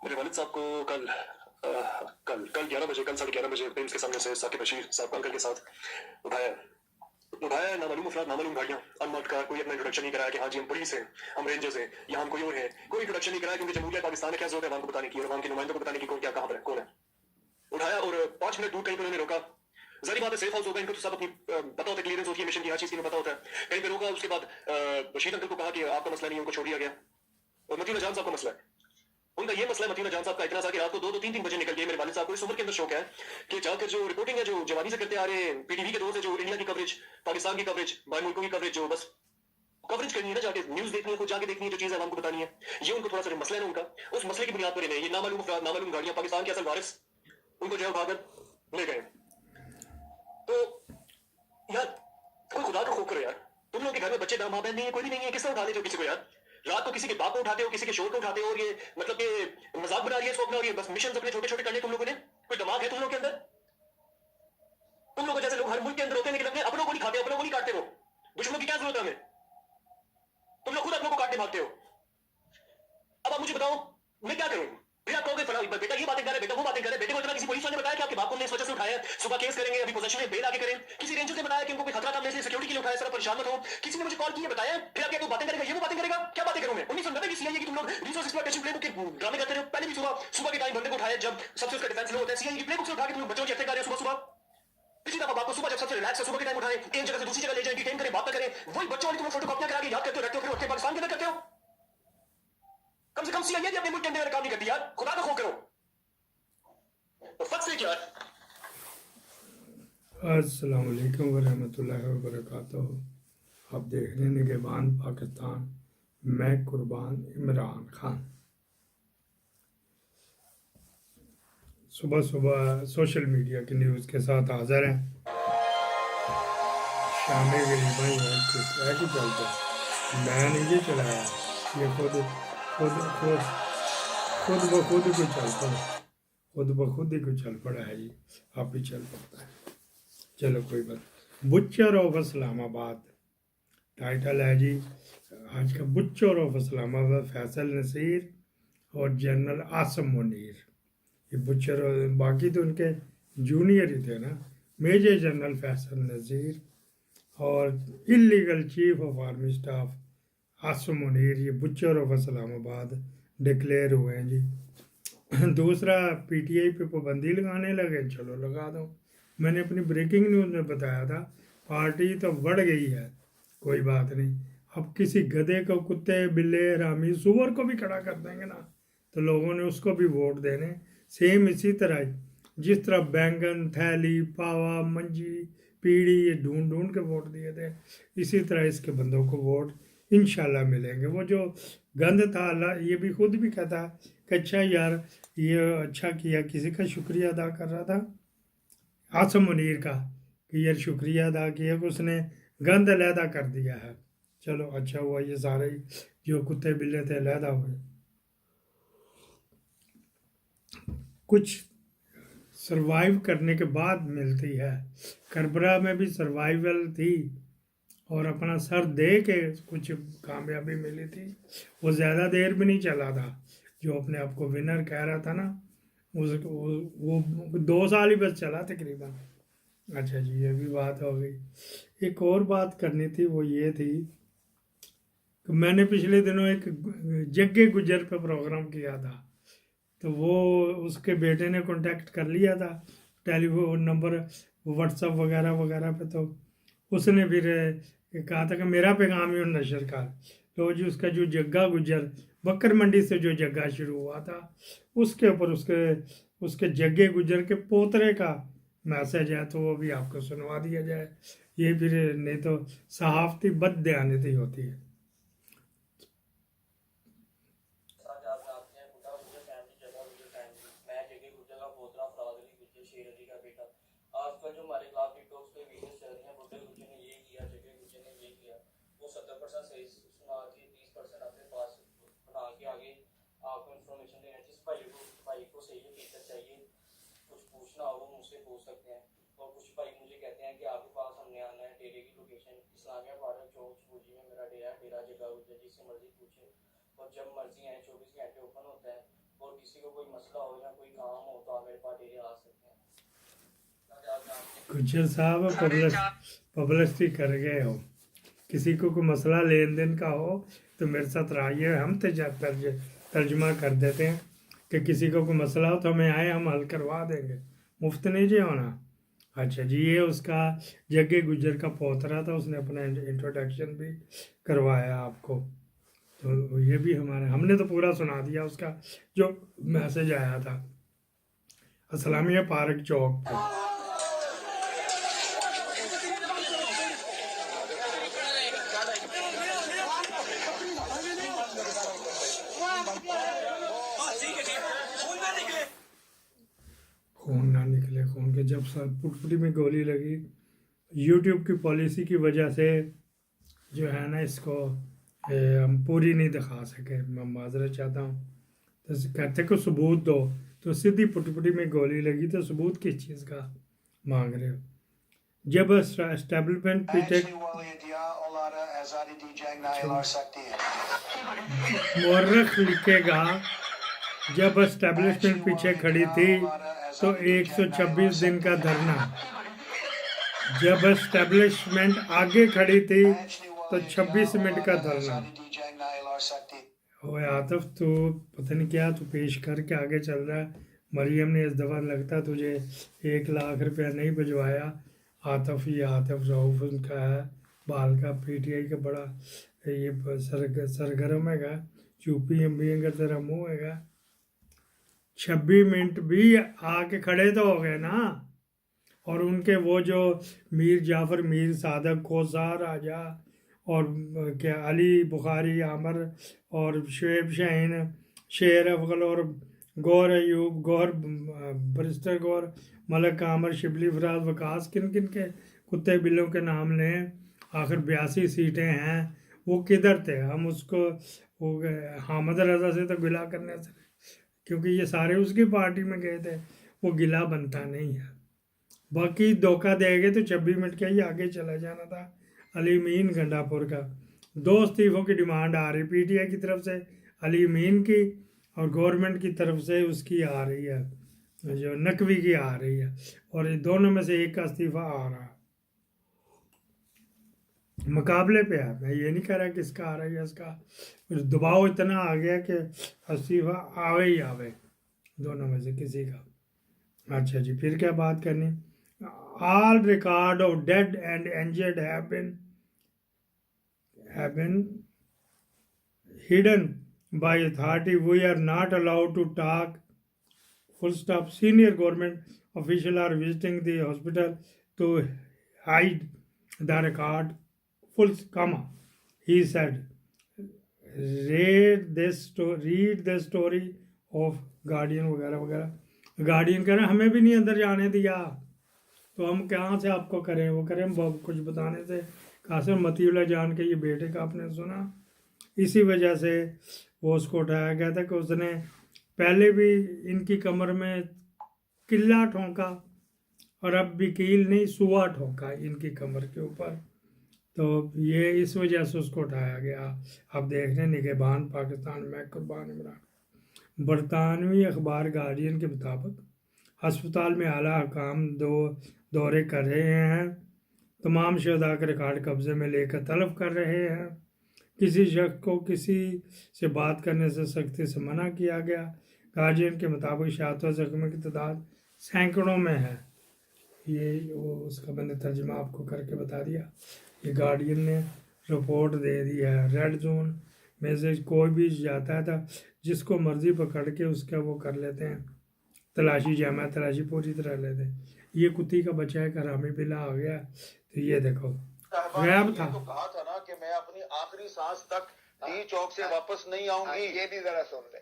मेरे वालिद साहब को कल कल कल 11 बजे, कल 11:30 पेम्स के सामने से साकिब बशीर साहब अंकल के साथ उठाया उठाया नामालूम अफराद, नामालूम गाड़ियां, अनमार्क्ड कार। कोई अपना इंट्रोडक्शन नहीं कराया कि हाँ जी हम पुलिस हैं, हम रेंजर्स हैं, या हम कोई और है। कोई इंट्रोडक्शन नहीं कराया, क्योंकि जमहूरियत पाकिस्तान है, क्या जरूरत है अवाम को बताने की और अवाम के नुमाइंदों को बताने की कौन क्या कहां पर है, कौन है। उठाया और 5 मिनट दूर कहीं पर उन्होंने रोका। जारी बात है, सेफ हाउस होगा, इनको तो सब अपनी पता होता है, क्लियरेंस होती है मिशन की, हर चीज की पता होता है। कहीं पे रोका, उसके बाद बशीर अंकल को कहा कि आपका मसला नहीं है, उनको छोड़ दिया गया। और मतीन जान साहब का मसला है, उनका ये मसला है। मतीन जान साहब का इतना सा कि रात को 2-2, 3-3 बजे निकल गए। मेरे वालिद साहब को इस उम्र के अंदर शौक है कि जाकर जो रिपोर्टिंग है, जो जवानी से करते आ रहे हैं, पीटीवी के दौर से, जो इंडिया की कवरेज, पाकिस्तान की कवरेज, बाहर मुल्कों की कवरेज, जो बस कवरेज करनी है ना, जाके न्यूज देखनी है, खुद जाके देखनी है, जो चीज है आपको बतानी है। ये उनको थोड़ा सा मसला है ना उनका, उस मसले की बुनियाद पर इन्हें ये नामालूम अफराद, नामालूम गाड़ियां, पाकिस्तान के असल वारिस उनको जो है उठाकर ले गए। तो यार कोई खुदा का खौफ करो यार। तुम लोग के घर में बच्चे, माँ बहन नहीं है, कोई भी नहीं है, किस तरह उठा लेते हो किसी को यार। रात को किसी के बाप को उठाते हो, किसी के शोर को उठाते हो, और ये मतलब कि मजाक बना रही है इसको अपना, और ये बस मिशन अपने छोटे छोटे करने तुम लोगों ने। कोई दिमाग है तुम लोग के अंदर? तुम लोगों जैसे लोग हर मुल्क के अंदर होते हैं, लेकिन अपने अपनों को नहीं खाते, अपनों को नहीं काटते। हो दुश्मनों की क्या जरूरत है हमें? तुम लोग खुद अपनों को काटने भागते हो। अब आप मुझे बताओ मैं क्या करूं? फिर आप कहोगे फला बेटा ये बातें कर रहे, बेटा वो बातें कर रहे। बेटे को इतना किसी पुलिस वाले ने बताया कि आपके बाप को हमने इस वजह से उठाया है, सुबह केस करेंगे, अभी पोजीशन में बेल आगे करें। किसी रेंजर ने बताया कि उनको कोई खतरा था, इसलिए सिक्योरिटी के लिए उठाया, सर परेशान मत हो। किसी ने मुझे कॉल किया, बताया। फिर आप क्या बातें करेगा, ये वो बातें करेगा, क्या बातें करूं मैं? 1990 की सीआईए की तुम लोग रिसोर्स एक्सप्लॉयटेशन प्लेबुक के ड्रामे करते रहे हो। पहले भी सुबह सुबह के टाइम बंदे को उठाया, जब सबसे उसका डिफेंस लो होता है, सीआईए की प्लेबुक से उठा के तुम लोग बच्चों की हत्या कर रहे हो सुबह सुबह। पिछली दफा आपको सुबह जब सबसे रिलैक्स है, सुबह के टाइम उठाए, एक जगह से दूसरी जगह ले जाए, डिटेन करें, बात ना करें, वही बच्चों वाली तुम लोग फोटो कॉपियां करा के याद करते हो, रहते हो, फिर उठ के पाकिस्तान के अंदर करते हो। कम से कम सीआईए अपने मुल्क के अंदर काम नहीं करती यार, खुदा का खौफ करो। तो फट से क्या अस्सलाम वालेकुम वरहमतुल्लाहि वबरकातुहू। आप देख रहे हैं निगहबान पाकिस्तान, मैं कुर्बान इमरान खान। सुबह सुबह सोशल मीडिया की न्यूज़ के साथ हाजिर हैं। शामी गरीबाई है किस तरह की चलता है, मैं नहीं ये चलाया, ये खुद खुद खुद खुद ब खुद को चलता है, खुद ब खुद ही को चल पड़ा है। ये आप ही चल पड़ता है। चलो कोई बात। बुच्चर ऑफ इस्लामाबाद टाइटल है जी आज का। बुच्चर ऑफ इस्लामाबाद फैसल नसीर और जनरल आसम मुनीर। ये बुच्चर, बाकी तो उनके जूनियर ही थे ना। मेजर जनरल फैसल नसीर और illegal chief of army staff Asim Munir, ये बुच्चर ऑफ इस्लामाबाद डिक्लेयर हुए हैं जी। दूसरा, पीटीआई पे पाबंदी लगाने लगे, चलो लगा दो। मैंने अपनी ब्रेकिंग न्यूज़ में बताया था, पार्टी तो बढ़ गई है, कोई बात नहीं। अब किसी गधे को, कुत्ते बिल्ले हरामी सुअर को भी खड़ा कर देंगे ना, तो लोगों ने उसको भी वोट देने। सेम इसी तरह ही, जिस तरह बैंगन, थैली, पावा, मंजी, पीढ़ी ये ढूंढ ढूंढ के वोट दिए थे, इसी तरह इसके बंदों को वोट इंशाल्लाह मिलेंगे। वो जो गंद था, अल्लाह ये भी खुद भी कहता कि अच्छा यार ये अच्छा किया, किसी का शुक्रिया अदा कर रहा था आसम मुनीर का, कि यार शुक्रिया अदा किया कि उसने गंद अलहदा कर दिया है। चलो अच्छा हुआ, ये सारे जो कुत्ते बिल्ले थे अलहदा हुए। कुछ सरवाइव करने के बाद मिलती है। करबला में भी सर्वाइवल थी और अपना सर दे के कुछ कामयाबी मिली थी। वो ज़्यादा देर भी नहीं चला था, जो अपने आप को विनर कह रहा था ना, वो 2 साल ही बस चला तकरीबन। अच्छा जी, ये भी बात हो गई। एक और बात करनी थी, वो ये थी कि मैंने पिछले दिनों एक जग्गे गुजर पे प्रोग्राम किया था, तो वो उसके बेटे ने कांटेक्ट कर लिया था, टेलीफोन नंबर, व्हाट्सअप वगैरह वगैरह पे। तो उसने फिर कहा था कि मेरा पैगाम ही नशर कर। तो जी उसका जो जग्गा गुजर बकर मंडी से जो जग्गा शुरू हुआ था, उसके ऊपर उसके उसके जग्गे गुजर के पोतरे का मैसेज है, तो वो भी आपको सुनवा दिया जाए। ये फिर नहीं तो सहाफती बददयानती होती है। आजकल जो हमारे खिलाफ टिकटॉक्स पे वीडियोस चल रही हैं, बुड्ढे गुज्जर ने ये किया, जगह गुज्जर ने ये किया, वो 70% सही सुना के 30% अपने पास बना के आगे आपको इन्फॉर्मेशन देना। जिस भाई को सही हकीकत चाहिए, कुछ पूछना हो वो मुझसे पूछ सकते हैं। और कुछ भाई मुझे कहते हैं कि आपके पास हमने आना है, डेरे की लोकेशन इस्लामिया पार्क चौक छबूजी में मेरा डेरा है, डेरा जगह गुज्जर, जिससे मर्जी पूछे और जब मर्जी आए, 24 घंटे ओपन होता है। और किसी किसी को कोई मसला हो या कोई काम हो तो आप मेरे पास डेली आ सकते हैं ताकि आप जानते हैं। गुज्जर साहब पब्लिसिटी कर गए हो, किसी को कोई मसला लेन देन का हो तो मेरे साथ रहिए, हम तर्जुमा कर देते हैं कि किसी को कोई मसला हो तो हमें आए, हम हल करवा देंगे, मुफ्त नहीं जी होना। अच्छा जी, ये उसका जग्गे गुज्जर का पोतरा था, उसने अपना इंट्रोडक्शन भी करवाया आपको, तो ये भी हमने तो पूरा सुना दिया उसका जो मैसेज आया था असलामिया पार्क चौक पे। खून ना निकले, खून के जब सर पुटपुटी में गोली लगी, यूट्यूब की पॉलिसी की वजह से जो है ना इसको हम पूरी नहीं दिखा सके, मैं माजरत चाहता हूँ। तो कहते को सबूत दो, तो सीधी पुटपुटी में गोली लगी, तो सबूत किस चीज़ का मांग रहे हो? जब एस्टेब्लिशमेंट पीछे मुअर्रिख लिखेगा, जब एस्टेब्लिशमेंट पीछे खड़ी थी तो 126 दिन का धरना, जब एस्टेब्लिशमेंट आगे खड़ी थी तो 26 मिनट का धरना। ओए आतिफ, तू पता नहीं क्या तू पेश करके आगे चल रहा है। मरियम ने इस दफ़ा लगता तुझे 1 लाख रुपया नहीं भिजवाया। आतिफ रऊफ उनका है, बाल का पीटीआई का बड़ा ये सरगर्म हैगा, चूपी एम का तेरा मुँह हैगा। 26 मिनट भी आके खड़े तो हो गए ना। और उनके वो जो मीर जाफ़र, मीर सादक, कोसार राजा और क्या अली बुखारी आमर और शुएब शाहीन, शेर अफगल और गौर अयूब, गौर बरिस्टर गौर, मलक आमर, शिबली फराज, वकास, किन किन के कुत्ते बिल्लों के नाम लें। आखिर 82 सीटें हैं, वो किधर थे? हम उसको वो हामिद रज़ा से तो गिला करने से, क्योंकि ये सारे उसकी पार्टी में गए थे, वो गिला बनता नहीं है। बाकी धोखा देंगे तो 26 मिनट का ही आगे चला जाना था। अली मीन गंडापुर का 2 इस्तीफ़ों की डिमांड आ रही, पीटीआई की तरफ से अली मीन की और गवर्नमेंट की तरफ से उसकी आ रही है, जो नकवी की आ रही है, और दोनों में से एक का इस्तीफ़ा आ रहा है, मुकाबले पे है। मैं ये नहीं कह रहा किसका आ रहा है, इसका दबाव इतना आ गया कि इस्तीफ़ा आवे ही आवे, दोनों में से किसी का। अच्छा जी, फिर क्या बात करनी? All record of dead and injured have been hidden by authority. We are not allowed to talk. Full stop. Senior government officials are visiting the hospital to hide the record. Full comma. He said, read the story of Guardian वगैरह वगैरह। Guardian कह रहे हैं हमें भी नहीं अंदर जाने दिया, तो हम कहाँ से आपको करें? वो करें कुछ बताने से। कासिम मतीउल्लाह जान के ये बेटे का आपने सुना, इसी वजह से वो उसको उठाया गया था कि उसने पहले भी इनकी कमर में किल्ला ठोंका और अब भी कील नहीं सुआ ठोका इनकी कमर के ऊपर, तो ये इस वजह से उसको उठाया गया। अब देख रहे हैं निगहबान पाकिस्तान में कुर्बान इमरान। बरतानवी अखबार गार्डियन के मुताबिक अस्पताल में आला हकाम दौरे कर रहे हैं, तमाम शहदा के रिकॉर्ड कब्जे में लेकर तलब कर रहे हैं। किसी शख्स को किसी से बात करने से सख्ती से मना किया गया। गार्डियन के मुताबिक शहादत जख्मी की तादाद सैकड़ों में है। ये वो उसका मैंने तर्जुमा आपको करके बता दिया। ये गार्डियन ने रिपोर्ट दे दी है। रेड जोन में से कोई भी जाता है था, जिसको मर्जी पकड़ के उसका वो कर लेते हैं, तलाशी जामा तलाशी पूरी तरह लेते हैं। ये कुत्ती का बच्चा है, हरामी बिल्ला आ गया, तो ये देखो गैब था। तो कहा था ना कि मैं अपनी आखिरी सांस तक डी चौक से वापस नहीं आऊंगी। ये भी जरा सुन ले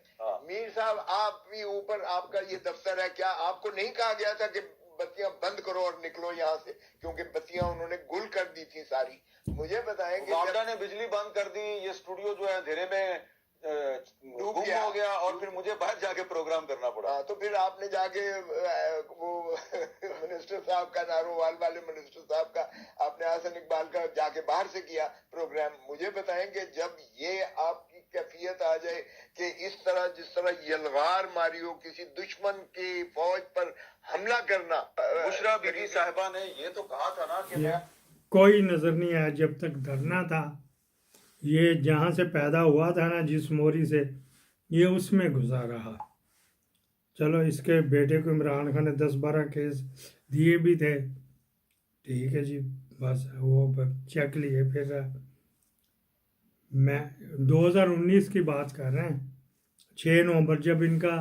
मीर साहब, आप भी ऊपर आपका ये दफ्तर है, क्या आपको नहीं कहा गया था कि बत्तियां बंद करो और निकलो यहाँ से? क्योंकि बत्तियां उन्होंने गुल कर दी थी सारी। मुझे बताएंगे, वापडा ने बिजली बंद कर दी, ये स्टूडियो जो है अंधेरे में डूब गुम गया। हो गया और फिर मुझे बाहर जाके प्रोग्राम करना पड़ा। तो फिर आपने जाके वो मिनिस्टर साहब का, नारोवाल वाले मिनिस्टर साहब का, आपने हसन इकबाल का जाके बाहर से किया प्रोग्राम। मुझे बताएंगे जब ये आपकी कैफियत आ जाए कि इस तरह जिस तरह यलगार मारी हो, किसी दुश्मन की फौज पर हमला करना। बुशरा बीबी साहिबा ने ये तो कहा था ना कि ये मैं कोई नजर नहीं आया जब तक धरना था। ये जहाँ से पैदा हुआ था ना, जिस मोरी से, ये उसमें घुसा रहा। चलो, इसके बेटे को इमरान खान ने 10-12 केस दिए भी थे, ठीक है जी, बस वो चेक लिए फिर। मैं 2019 की बात कर रहे हैं, 6 नवंबर, जब इनका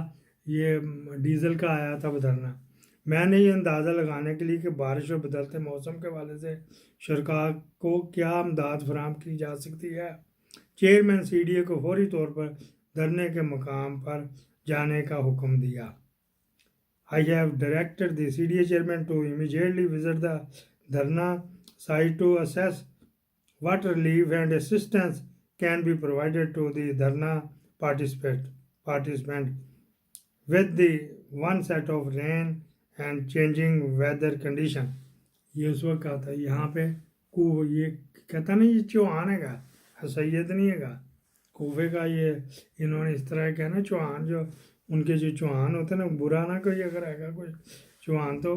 ये डीजल का आया था धरना। मैंने ये अंदाज़ा लगाने के लिए कि बारिश और बदलते मौसम के वाले से सरकार को क्या इमदाद फराहम की जा सकती है, चेयरमैन सीडीए को फौरी तौर पर धरने के मकाम पर जाने का हुक्म दिया। I have directed the CDA chairman to immediately visit the Dharna site to assess what relief and assistance can be provided to the Dharna participant with the one set of rain and changing weather condition। ये उस वक्त कहा था यहाँ पे ये कहता नहीं, ये चौहान है का, सैयद नहीं है का, कूफे का। ये इन्होंने इस तरह का ना, चौहान जो उनके जो चौहान होते हैं ना, बुरा ना कोई अगर आएगा कोई चौहान, तो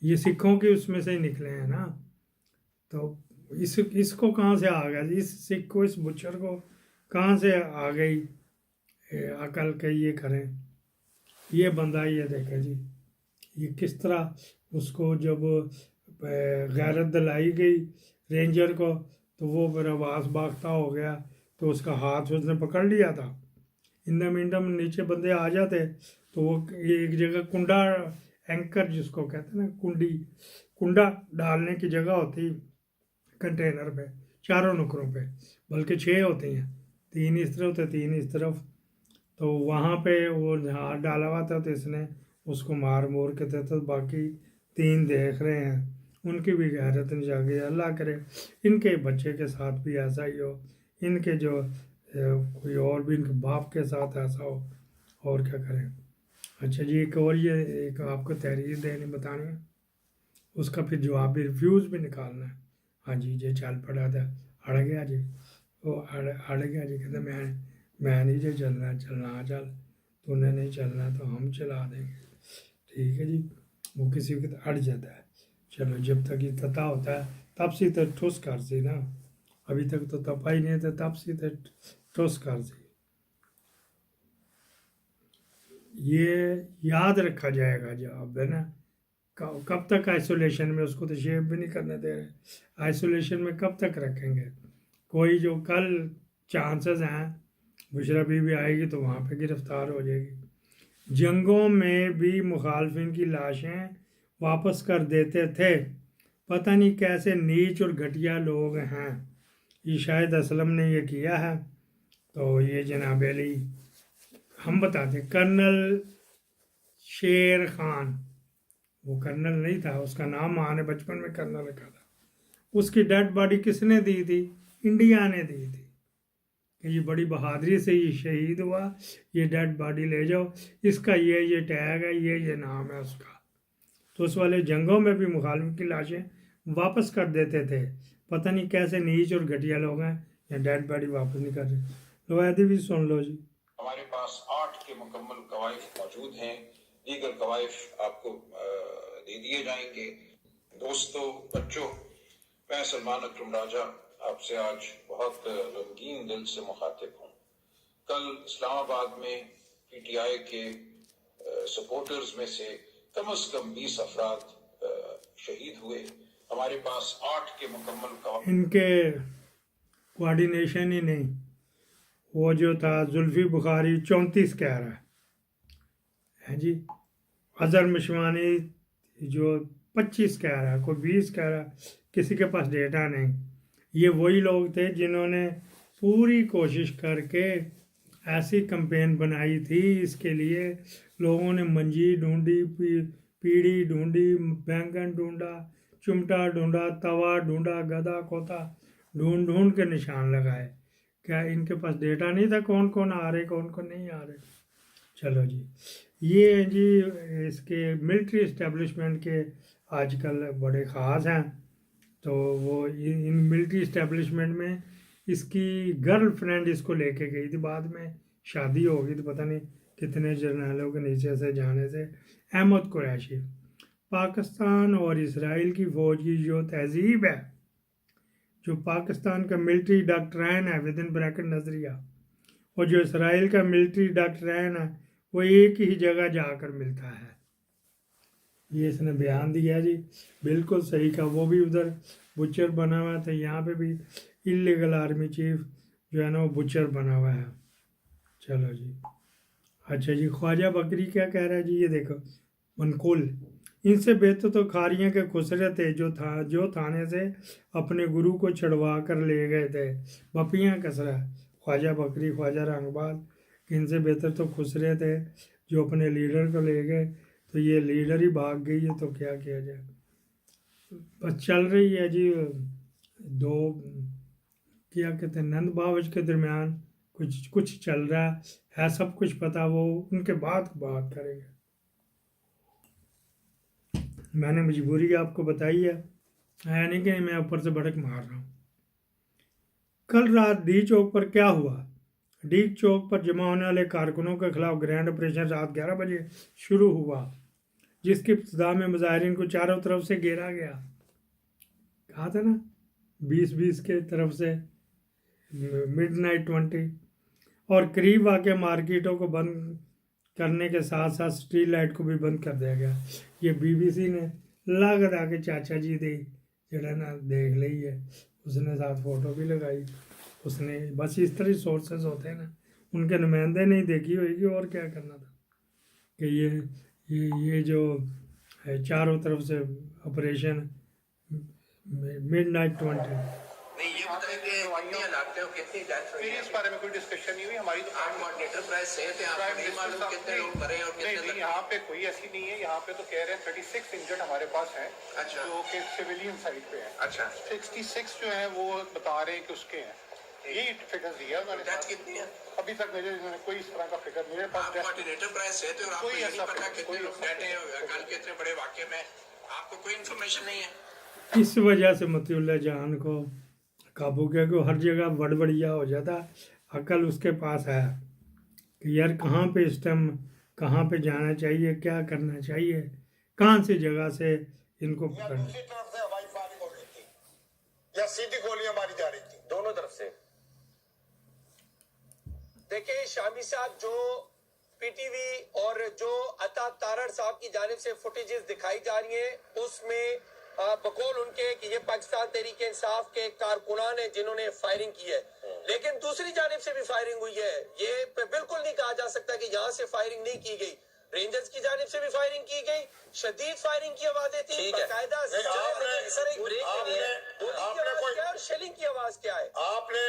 ये सिखों के उसमें से ही निकले हैं ना। तो इसको कहाँ से आ गया, इस सिख को, इस बुचर को कहाँ से आ गई अकल के ये करें। ये बंदा, ये देखे जी, ये किस तरह उसको जब गैरत दिलाई गई रेंजर को, तो वो फिर आवाज़ भागता हो गया, तो उसका हाथ उसने पकड़ लिया था। इंदम इंदम नीचे बंदे आ जाते, तो वो एक जगह कुंडा, एंकर जिसको कहते हैं ना, कुंडा डालने की जगह होती कंटेनर पे, चारों नुकरों पे, बल्कि 6 होती हैं, 3 इस तरफ तो 3 इस तरफ। तो वहाँ पे वो हाथ डाला हुआ था, तो इसने उसको मार मोर के थे, तो बाकी 3 देख रहे हैं, उनकी भी गैरत नहीं जागी। अल्लाह करे इनके बच्चे के साथ भी ऐसा ही हो, इनके जो कोई और भी इनके बाप के साथ ऐसा हो, और क्या करें। अच्छा जी, एक और ये एक आपको तहरीर देनी बतानी है, उसका फिर जवाब भी, रिव्यूज़ भी निकालना है। हाँ जी, ये चल पड़ा था, अड़ गया जी, वो अड़ गया जी, कहते मैं नहीं जो चलना चल, तूने नहीं चलना तो हम चला देंगे, ठीक है जी। वो किसी वक्त अड़ जाता है। चलो, जब तक ये तता होता है तब से तो ठुस कर सी ना, अभी तक तो तपा ही नहीं था, तब से तो ठुस कर सी। ये याद रखा जाएगा जवाब, है ना। कब तक आइसोलेशन में, उसको तो शेव भी नहीं करने दे रहे, आइसोलेशन में कब तक रखेंगे। कोई जो कल चांसेस हैं बुशरा बीबी आएगी तो वहाँ पे गिरफ्तार हो जाएगी। जंगों में भी मुखालफिन की लाशें वापस कर देते थे, पता नहीं कैसे नीच और घटिया लोग हैं। ये शायद असलम ने ये किया है। तो ये जनाब अली, हम बताते, कर्नल शेर खान, वो कर्नल नहीं था, उसका नाम माँ ने बचपन में कर्नल रखा था। उसकी डेड बॉडी किसने दी थी? इंडिया ने दी थी। ये बड़ी बहादुरी से ये शहीद हुआ, ये डेड बॉडी ले जाओ, इसका ये टैग है, ये नाम है उसका। तो उस वाले जंगों में भी मुखालिफ की लाशें वापस कर देते थे, पता नहीं कैसे नीच और घटिया लोग हैं, या डेड बॉडी वापस नहीं कर रहे। लो ऐदी भी सुन लो जी। हमारे पास 8 के मुकम्मल कवायफ मौजूद हैं, दीगर कवायफ आपको दे दिए जाएंगे। दोस्तों, बच्चों, मैं सलमान अकरम राजा आपसे आज बहुत गमगीन दिल से मुखातिब हूँ। कल इस्लामाबाद में पीटीआई के सपोर्टर्स में से कम 20 अफराद शहीद हुए। हमारे पास 8 के मुकम्मल इनके कोऑर्डिनेशन ही नहीं, वो जो था जुल्फी बुखारी 34 कह रहा है जी, अजहर मिशवानी जो 25 कह रहा है, कोई 20 कह रहा है, किसी के पास डेटा नहीं। ये वही लोग थे जिन्होंने पूरी कोशिश करके ऐसी कैंपेन बनाई थी, इसके लिए लोगों ने मंजी ढूंढी, पीढ़ी ढूंढी, बैंगन ढूंढा, चिमटा ढूंढा, तवा ढूंढा, गदा खोता ढूंढ के निशान लगाए। क्या इनके पास डेटा नहीं था कौन कौन आ रहे, कौन कौन नहीं आ रहे। चलो जी, ये जी इसके मिलिट्री इस्टेब्लिशमेंट के आजकल बड़े ख़ास हैं। तो वो इन मिलिट्री इस्टेब्लिशमेंट में इसकी गर्लफ्रेंड इसको लेके गई थी, बाद में शादी हो गई, तो पता नहीं कितने जर्नैलों के नीचे से जाने से। अहमद कुरैशी, पाकिस्तान और इसराइल की फ़ौज की जो तहजीब है, जो पाकिस्तान का मिलिट्री डॉक्ट्राइन है विद इन ब्रैकेट नज़रिया, और जो इसराइल का मिलिट्री डॉक्ट्राइन है, वो एक ही जगह जाकर मिलता है। ये इसने बयान दिया जी, बिल्कुल सही का। वो भी उधर बुचर बना हुआ था, यहाँ पे भी इलीगल आर्मी चीफ जो है ना वो बुचर बना हुआ है। चलो जी, अच्छा जी, ख्वाजा बकरी क्या कह रहा है जी, ये देखो, मनकुल, इनसे बेहतर तो खारियाँ के खुसरे थे जो थाने से अपने गुरु को छुड़वा कर ले गए थे। बपियाँ कसरा, ख्वाजा बकरी, ख्वाजा रंगबाज, इनसे बेहतर तो खुसरे थे जो अपने लीडर को ले गए, तो ये लीडर ही भाग गई है, तो क्या किया जाए। बस चल रही है जी, दो क्या कहते हैं, नंद बावज के दरमियान कुछ चल रहा है, सब कुछ पता, वो उनके बाद बात करेंगे। मैंने मजबूरी आपको बताई है नहीं कि मैं ऊपर से भड़क मार रहा हूँ। कल रात डी चौक पर क्या हुआ? डी चौक पर जमा होने वाले कारकुनों के खिलाफ ग्रैंड ऑपरेशन रात 11 बजे शुरू हुआ, जिसकी इब्तिदा में मुजाहिरीन को चारों तरफ से घेरा गया। कहा था ना 20-20 के तरफ से मिडनाइट 20, और करीब आके मार्केटों को बंद करने के साथ साथ स्ट्रीट लाइट को भी बंद कर दिया गया। ये BBC ने लागत आके चाचा जी दी जड़ा ना देख ली है, उसने साथ फोटो भी लगाई उसने। बस इस तरह सोर्सेज होते हैं ना, उनके नुमाइंदे नहीं देखी होगी, और क्या करना था कि ये जो है चारों तरफ से ऑपरेशन मिडनाइट 20। नहीं, ये बताएं कि कितनी हलाकतें और कितनी डेथ हुई है? इस बारे में कोई डिस्कशन नहीं हुई हमारी। तो मॉनिटर प्राइस से थे, आपको नहीं मालूम कितने लोग मरे और कितने नहीं, यहाँ पे कोई ऐसी नहीं है। यहाँ पे तो कह रहे हैं 36 इंजर्ड हमारे पास हैं, अच्छा, जो कि सिविलियन साइड पे हैं। अच्छा, 66 जो है वो बता रहे हैं कि उसके हैं, यही फिगर दिया उन्होंने। डेथ कितनी है? अभी तक मुझे कोई इस तरह का फिगर मेरे पास आप मॉनिटर प्राइस से थे और आपको कोई ये नहीं ऐसा पता कितने कोई लोग डेथ हैं कल के इतने बड़े वाक़े में, आपको कोई इन्फॉर्मेशन नहीं है? इस वजह से मतीउल्लाह जान को काबू किया कि हर जगह बड़बड़िया हो जाता। अकल उसके पास है कि यार कहाँ पे इस टाइम कहाँ पे जाना चाहिए, क्या करना चाहिए, कहाँ से जगह से इनको पकड़ना। दूसरी तरफ से हवाई फायरिंग हो रही थी या सीधी गोलियां मारी जा रही थी, दोनों तरफ से। देखिए शामी साहब, जो PTV और जो अता तारड़ साहब की जानिब से फुटेजेस दिखाई जा रही हैं, उसमें बकौल उनके कि ये पाकिस्तान तहरीक इंसाफ के कारकुनान हैं जिन्होंने फायरिंग की है, लेकिन दूसरी जानिब से भी फायरिंग हुई है। ये बिल्कुल नहीं कहा जा सकता कि यहाँ से फायरिंग नहीं की गई। रेंजर्स की जानिब से भी फायरिंग की गई, शदीद फायरिंग की आवाजें थी, बाकायदा सर एक ब्रेक नहीं है, गोली की आवाज क्या है और शेलिंग की आवाज क्या है? आपने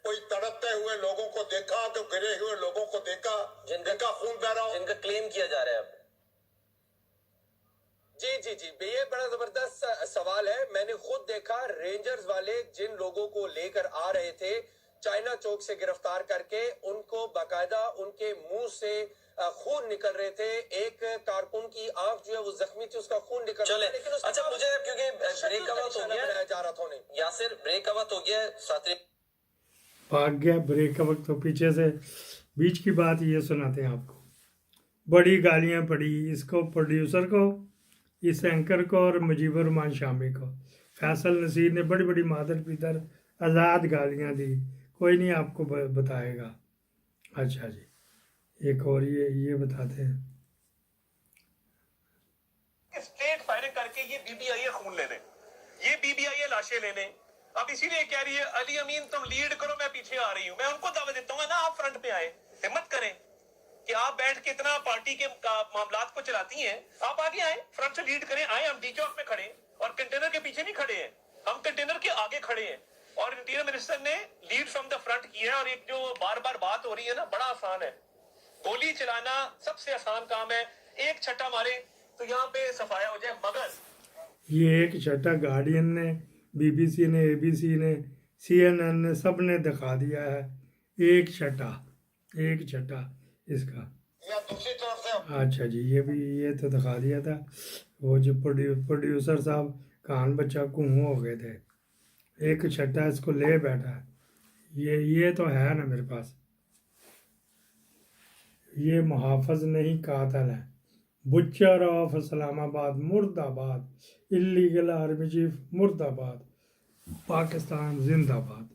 कोई तड़पते हुए लोगों को देखा, तो गिरे हुए लोगों को देखा जिनका खून बह रहा हो, जिनका क्लेम किया जा रहा है। जी, ये बड़ा जबरदस्त सवाल है। मैंने खुद देखा, रेंजर्स वाले जिन लोगों को लेकर आ रहे थे चाइना चौक से गिरफ्तार करके, उनको बाकायदा उनके मुंह से खून निकल रहे थे। एक कारकुन की आंख जो है वो जख्मी थी, उसका खून निकल रहा था, लेकिन अच्छा, मुझे क्योंकि ब्रेक का वक्त हो गया जा रहा था उन्हें, यासिर, ब्रेक का वक्त हो गया, साथी भाग गया ब्रेक का वक्त, तो पीछे से बीच की बात ये सुनाते हैं आपको। बड़ी गालियां पड़ी इसको, प्रोड्यूसर को, इस एंकर को और मुजीबर रहमान शामी को। फैसल नसीर ने बड़ी बड़ी मादर पितर आज़ाद गालियां दी, कोई नहीं आपको बताएगा। अच्छा जी, एक और ये बताते हैं। स्ट्रेट फायरिंग करके ये BBI खून लेने, ये BBI लाशें लेने। अब इसीलिए कह रही है अली अमीन तुम लीड करो, मैं पीछे आ रही हूँ। मैं उनको दावा देता हूँ ना, आप फ्रंट पे आए, हिम्मत करें कि आप बैठ के इतना पार्टी के मामलात को चलाती हैं, आप आगे आए, फ्रंट से लीड करें। आए, हम डी चौक में खड़े और कंटेनर के पीछे नहीं खड़े हैं, हम कंटेनर के आगे खड़े हैं। और इंटीरियर मिनिस्टर ने लीड फ्रॉम द फ्रंट किया है। और एक जो बार बार बात हो रही है ना, बड़ा आसान है, गोली चलाना सबसे आसान काम है, एक छट्टा मारे तो यहाँ पे सफाया हो जाए। मगर ये एक छट्टा गार्डियन ने, BBC ने, ABC ने, CNN ने, सब ने दिखा दिया है। एक छट्टा इसका। या दूसरी तरफ से अच्छा जी, ये तो दिखा दिया था। वो जो प्रोड्यूसर साहब कान बच्चा कुआं हो गए थे, एक छट्टा इसको ले बैठा। ये तो है ना मेरे पास। ये मुहाफिज नहीं कातिल है। बुचर ऑफ इस्लामाबाद मुर्दाबाद। इलीगल आर्मी चीफ मुर्दाबाद। पाकिस्तान जिंदाबाद।